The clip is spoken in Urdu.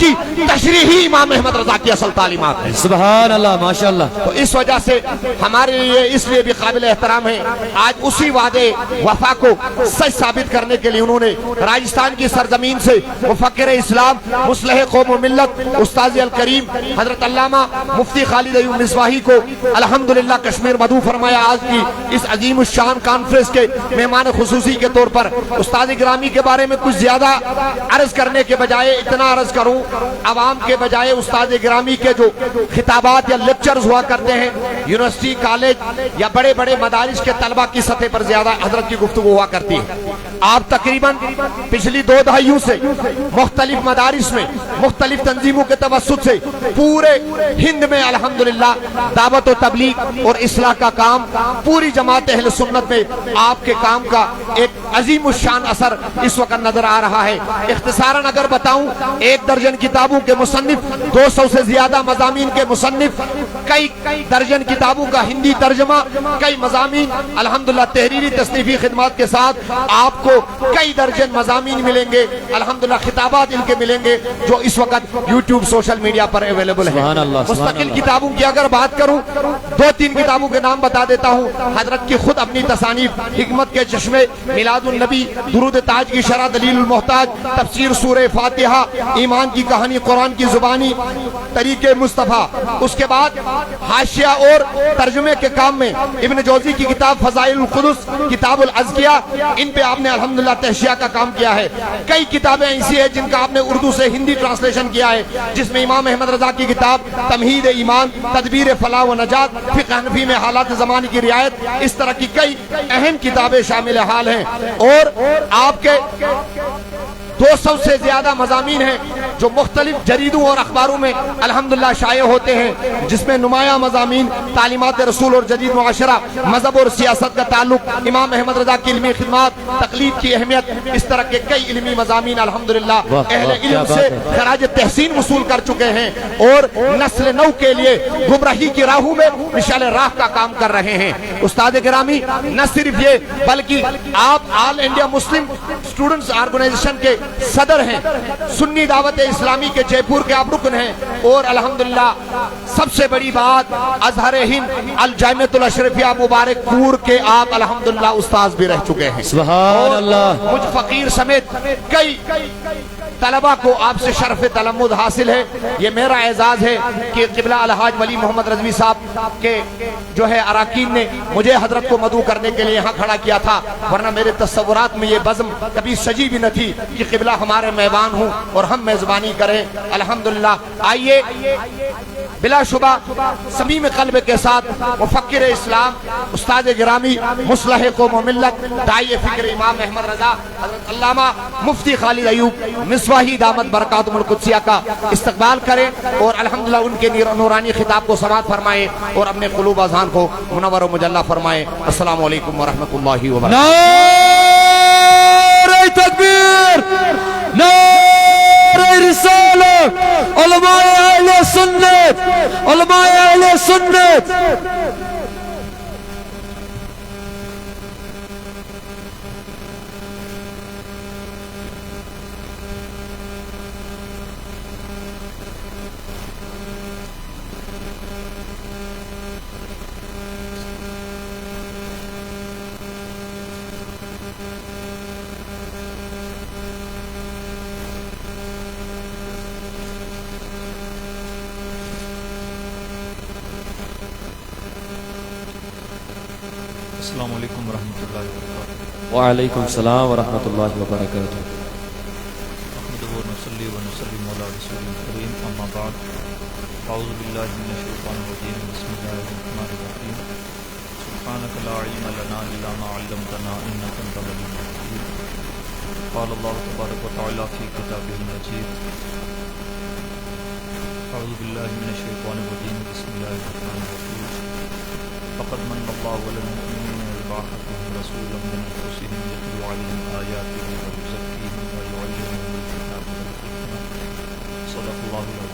کی تشریحی امام احمد رضا کی اصل تعلیمات ہیں۔ سبحان اللہ، ماشاءاللہ۔ تو اس وجہ سے ہمارے لیے اس لیے بھی قابل احترام ہے، آج اسی وعدے وفا کو سچ ثابت کرنے کے لیے انہوں نے راجستھان کی سرزمین سے مفکر اسلام، مصلح قوم و ملت، استاذ الکریم حضرت علامہ مفتی خالد ایوب مصباحی کو الحمدللہ کشمیر مدعو فرمایا۔ آج کی اس عظیم الشان کانفرنس کے مہمان خصوصی کے طور پر استاد گرامی کے بارے میں کچھ زیادہ عرض کرنے کے بجائے اتنا عرض کروں، عوام کے بجائے استاد گرامی کے جو خطابات یا لیکچرز ہوا کرتے ہیں یونیورسٹی، کالج یا بڑے بڑے مدارس کے طلبہ کی سطح پر زیادہ حضرت کی گفتگو ہوا کرتی ہے۔ آپ تقریباً پچھلی 2 دہائیوں سے مختلف مدارس میں مختلف تنظیموں کے توسط سے پورے ہند میں الحمدللہ دعوت و تبلیغ اور اصلاح کا کام پوری جماعت اہل سنت میں آپ کے کام کا ایک عظیم الشان اثر اس وقت نظر آ رہا ہے۔ اختصاراً اگر بتاؤں، 1 درجن کتابوں کے مصنف، 200 سے زیادہ مضامین کے مصنف، کئی درجن کتابوں کا ہندی ترجمہ، کئی مضامین الحمدللہ تحریری تصنیفی خدمات کے ساتھ آپ کو کئی درجن مضامین ملیں گے، الحمدللہ خطابات ان کے ملیں گے جو اس وقت یوٹیوب سوشل میڈیا پر اویلیبل ہیں۔ مستقل کتابوں کی اگر بات کروں، 2-3 کتابوں کے نام بتا دیتا ہوں۔ حضرت کی خود اپنی تصانیف حکمت کے چشمے، میلاد النبی، درود تاج کی شرح، دلیل المحتاج، تفسیر سورہ فاتحہ، ایمان کی کہانی قرآن کی زبانی، طریق مصطفیٰ۔ اس کے بعد حاشیہ اور ترجمے کے کام میں ابن جوزی کی کتاب فضائل القدس، کتاب الازکیہ، ان پہ آپ نے الحمدللہ تحشیہ کا کام کیا ہے۔ کئی کتابیں ایسی ہیں جن کا آپ نے اردو سے ہندی ٹرانسلیشن کیا ہے، جس میں امام احمد رضا کی کتاب تمہید ایمان، تدبیر فلاح و نجات، فقہ حنفی میں حالات زمانے کی رعایت، اس طرح کی کئی اہم کتابیں شامل حال ہیں۔ اور آپ کے 200 سے زیادہ مضامین ہیں جو مختلف جریدوں اور اخباروں میں الحمدللہ شائع ہوتے ہیں، جس میں نمایاں مضامین تعلیمات رسول اور جدید معاشرہ، مذہب اور سیاست کا تعلق، امام احمد رضا کی علمی خدمات، تقلید کی اہمیت، اس طرح کے کئی علمی مضامین الحمدللہ اہل علم سے خراج تحسین وصول کر چکے ہیں اور نسل نو کے لیے گمراہی کی راہوں میں مشعل راہ کا کام کر رہے ہیں۔ استاد گرامی، نہ صرف یہ بلکہ آپ آل انڈیا مسلم اسٹوڈنٹس آرگنائزیشن کے صدر ہیں، سنی دعوت اسلامی کے جے پور کے آپ رکن ہیں، اور الحمدللہ سب سے بڑی بات ازہر ہند الجامعۃ الاشرفیہ مبارک پور کے آپ الحمدللہ استاذ بھی رہ چکے ہیں۔ سبحان اللہ۔ مجھ فقیر سمیت کئی طلبہ کو آپ سے شرف تلمذ حاصل ہے۔ یہ میرا اعزاز ہے کہ قبلہ الحاج ولی محمد رضوی صاحب کے جو ہے اراکین نے مجھے حضرت کو مدعو کرنے کے لیے یہاں کھڑا کیا تھا، ورنہ میرے تصورات میں یہ بزم کبھی سجی بھی نہ تھی کہ قبلہ ہمارے میوان ہوں اور ہم میزبانی کریں۔ الحمدللہ آئیے بلا شبہ صمیم قلب کے ساتھ مفکر اسلام، استاد گرامی، مصلح قوم و ملت، داعی فکر امام احمد رضا حضرت علامہ مفتی خالد ایوب مصباحی دامت برکاتہم القدسیہ کا استقبال کریں اور الحمدللہ ان کے نورانی خطاب کو سماعت فرمائیں اور اپنے قلوب اذہان کو منور و مجلہ فرمائیں۔ السلام علیکم ورحمۃ اللہ وبرکاتہ۔ نعرہ تکبیر، نعرہ رسالت، علماء اہل سنت، علماء اہل سنت۔ السلام علیکم ورحمۃ اللہ وبرکاتہ۔ وعلیکم السلام ورحمۃ اللہ وبرکاتہ۔ نحمدہ ونصلی ونسلم علی رسول کریم، اما بعد، اعوذ باللہ من الشیطان الرجیم، بسم اللہ الرحمن الرحیم، سبحانک لا علم لنا الا ما علمتنا انک انت العلیم الحکیم۔ قال اللہ تبارک وتعالی فی کتابہ المجید، اعوذ باللہ من الشیطان الرجیم، بسم اللہ الرحمن الرحیم، فقد من اللہ علی المؤمنین اذ بعث فیہم رسولا من انفسہم یتلو علیہم آیاتہ ویزکیہم ویعلمہم الکتاب والحکمہ، صدق اللہ العظیم۔